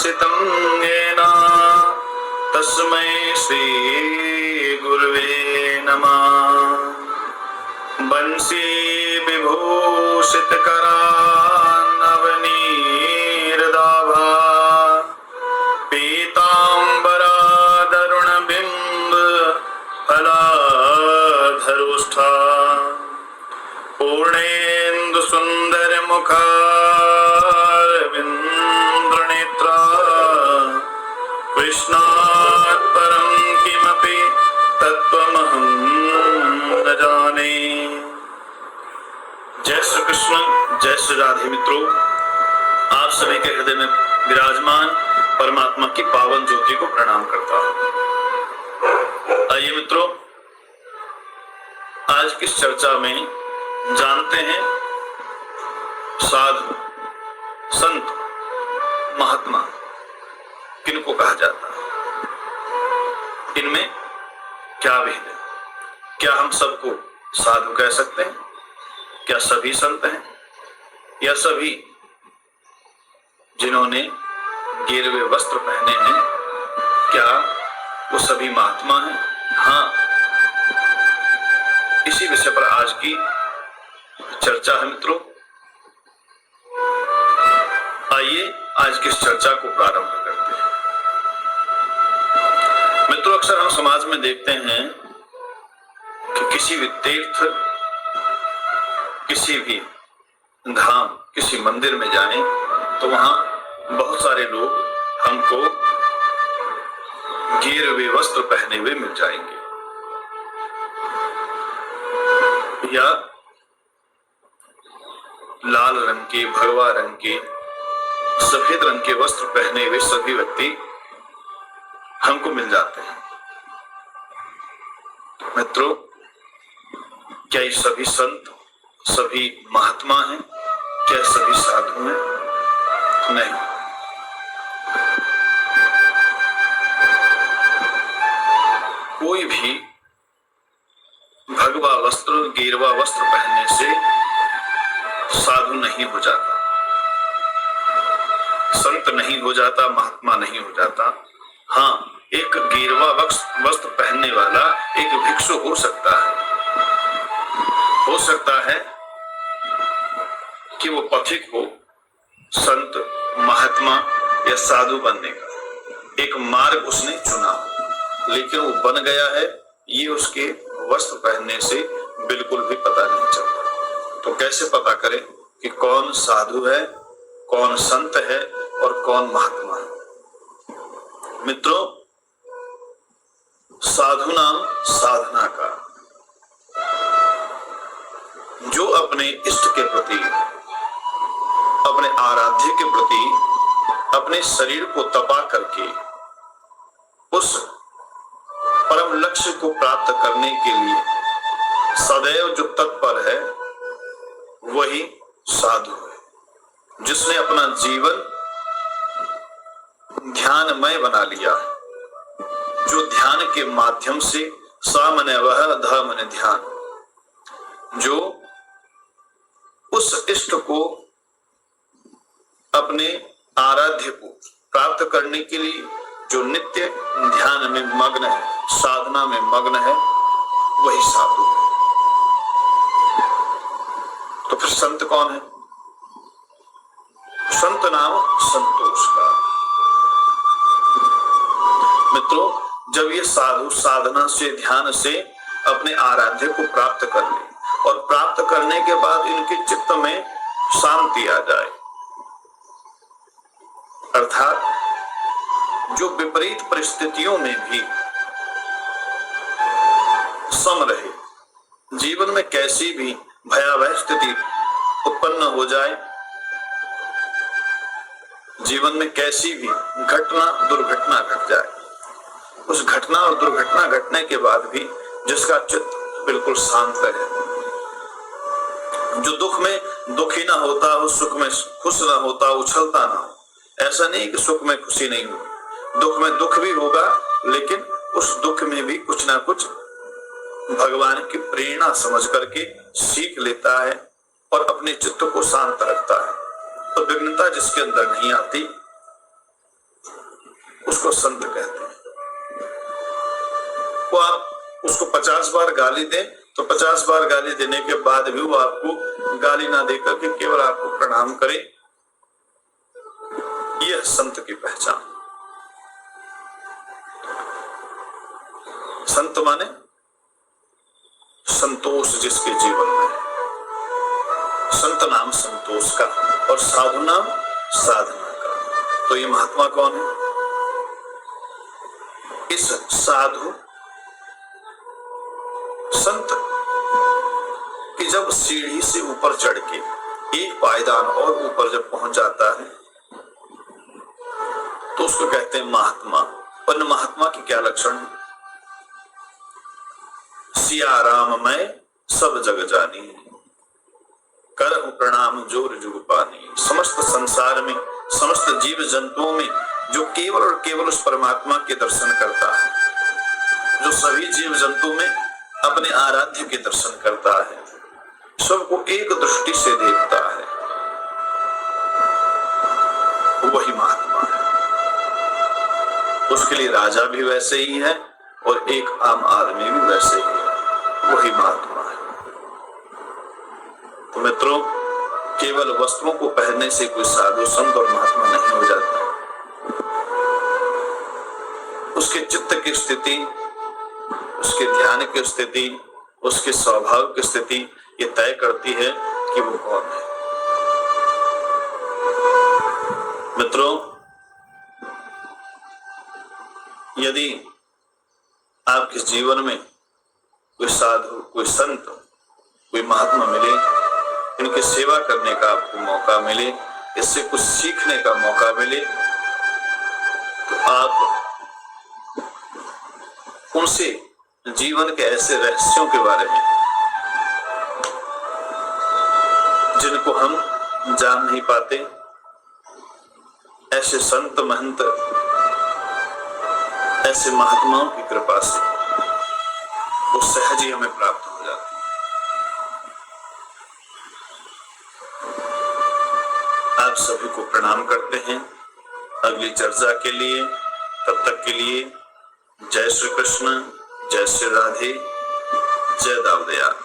प्रकाशितं येन तस्मै श्री गुरुवे नमः। बंसी विभूषित करान्नवनीरदाभा पीताम्बरादरुण बिंब फलाधरुष्ठा पूर्णेन्दु सुंदर मुखारविंद्रनेत्रा कृष्णात् परं किमपि तत्त्वमहं न जाने। जय श्री कृष्ण, जय श्री राधे। मित्रों, आप सभी के हृदय में विराजमान परमात्मा की पावन ज्योति को प्रणाम करता हूं। आइए मित्रों, आज की चर्चा में जानते हैं साधु, संत, महात्मा किनको कहा जाता है, इनमें क्या भेद है। क्या हम सबको साधु कह सकते हैं? क्या सभी संत हैं या सभी जिन्होंने गेरुए वस्त्र पहने हैं, क्या वो सभी महात्मा हैं? हाँ, इसी विषय पर आज की चर्चा है मित्रों। आइए आज की इस चर्चा को प्रारंभ करते हैं। मित्रों, अक्सर हम समाज में देखते हैं कि किसी भी तीर्थ, किसी भी धाम, किसी मंदिर में जाएं तो वहां बहुत सारे लोग हमको गेरुए वस्त्र पहने हुए मिल जाएंगे या लाल रंग के, भगवा रंग के, सफेद रंग के वस्त्र पहने हुए सभी व्यक्ति हमको मिल जाते हैं। मित्रों, क्या ये सभी संत, सभी महात्मा हैं? क्या सभी साधु हैं? नहीं। कोई भी भगवा वस्त्र, गेरुआ वस्त्र पहनने से साधु नहीं हो जाता, संत नहीं हो जाता, महात्मा नहीं हो जाता। हाँ, एक गेरुआ वस्त्र पहनने वाला एक भिक्षु हो सकता है कि वो पथिक हो, संत, महात्मा या साधु बनने का एक मार्ग उसने चुना हो, लेकिन वो बन गया है, ये उसके वस्त्र पहनने से बिल्कुल भी पता नहीं चलता। तो कैसे पता करें कि कौन साधु है, कौन संत है और कौन महात्मा है? मित्रों, साधु नाम साधना का, जो अपने इष्ट के प्रति, अपने आराध्य के प्रति अपने शरीर को तपा करके उस परम लक्ष्य को प्राप्त करने के लिए सदैव जो तत्पर है, वही साधु है। जिसने अपना जीवन ध्यानमय बना लिया, जो ध्यान के माध्यम से सामने वह धमन ध्यान, जो उस इष्ट को, अपने आराध्य को प्राप्त करने के लिए जो नित्य ध्यान में मग्न है, साधना में मग्न है, वही साधु है। तो फिर संत कौन है? संत नाम संतोष का। मित्रों, जब ये साधु साधना से, ध्यान से अपने आराध्य को प्राप्त कर ले और प्राप्त करने के बाद इनके चित्त में शांति आ जाए, अर्थात जो विपरीत परिस्थितियों में भी सम रहे, जीवन में कैसी भी भयावह स्थिति उत्पन्न हो जाए, जीवन में कैसी भी घटना, दुर्घटना घट जाए, उस घटना और दुर्घटना घटने के बाद भी जिसका चित्त बिल्कुल शांत रहे, जो दुख में दुखी ना होता हो, सुख में खुश ना होता, उछलता ना हो। ऐसा नहीं कि सुख में खुशी नहीं हो, दुख में दुख भी होगा, लेकिन उस दुख में भी कुछ ना कुछ भगवान की प्रेरणा समझ करके सीख लेता है और अपने चित्त को शांत रखता है। तो विघ्नता जिसके अंदर नहीं आती, उसको संत कहते हैं। वो आप उसको 50 बार गाली दे तो 50 बार गाली देने के बाद भी वो आपको गाली ना देकर के केवल आपको प्रणाम करे, यह संत की पहचान। संत माने संतोष जिसके जीवन में, संत नाम संतोष का और साधु नाम साधना का। तो ये महात्मा कौन है? इस साधु संत कि जब सीढ़ी से ऊपर चढ़ के एक पायदान और ऊपर जब पहुंच जाता है तो उसको कहते हैं महात्मा। पर महात्मा की क्या लक्षण है? सिया राम मैं सब जग जानी, करहु प्रणाम जोर जुग पानी। समस्त संसार में, समस्त जीव जंतुओं में जो केवल और केवल उस परमात्मा के दर्शन करता है, जो सभी जीव जंतु में अपने आराध्य के दर्शन करता है, सबको एक दृष्टि से देखता है, वही महात्मा है। उसके लिए राजा भी वैसे ही है और एक आम आदमी भी वैसे ही है, वही महात्मा है। तो मित्रों, केवल वस्त्रों को पहनने से कोई साधु संत और महात्मा नहीं हो जाता। उसके चित्त की स्थिति, उसके ध्यान की स्थिति, उसके स्वभाव की स्थिति ये तय करती है कि वो कौन है। मित्रों, यदि आपके जीवन में कोई साधु, कोई संत, कोई महात्मा मिले, इनकी सेवा करने का आपको मौका मिले, इससे कुछ सीखने का मौका मिले, तो आप उनसे जीवन के ऐसे रहस्यों के बारे में जिनको हम जान नहीं पाते, ऐसे संत महंत, ऐसे महात्माओं की कृपा से वो सहज ही हमें प्राप्त हो जाती है। आप सभी को प्रणाम करते हैं। अगली चर्चा के लिए, तब तक के लिए जय श्री कृष्ण, जय श्री राधे, जय दाऊदयाल।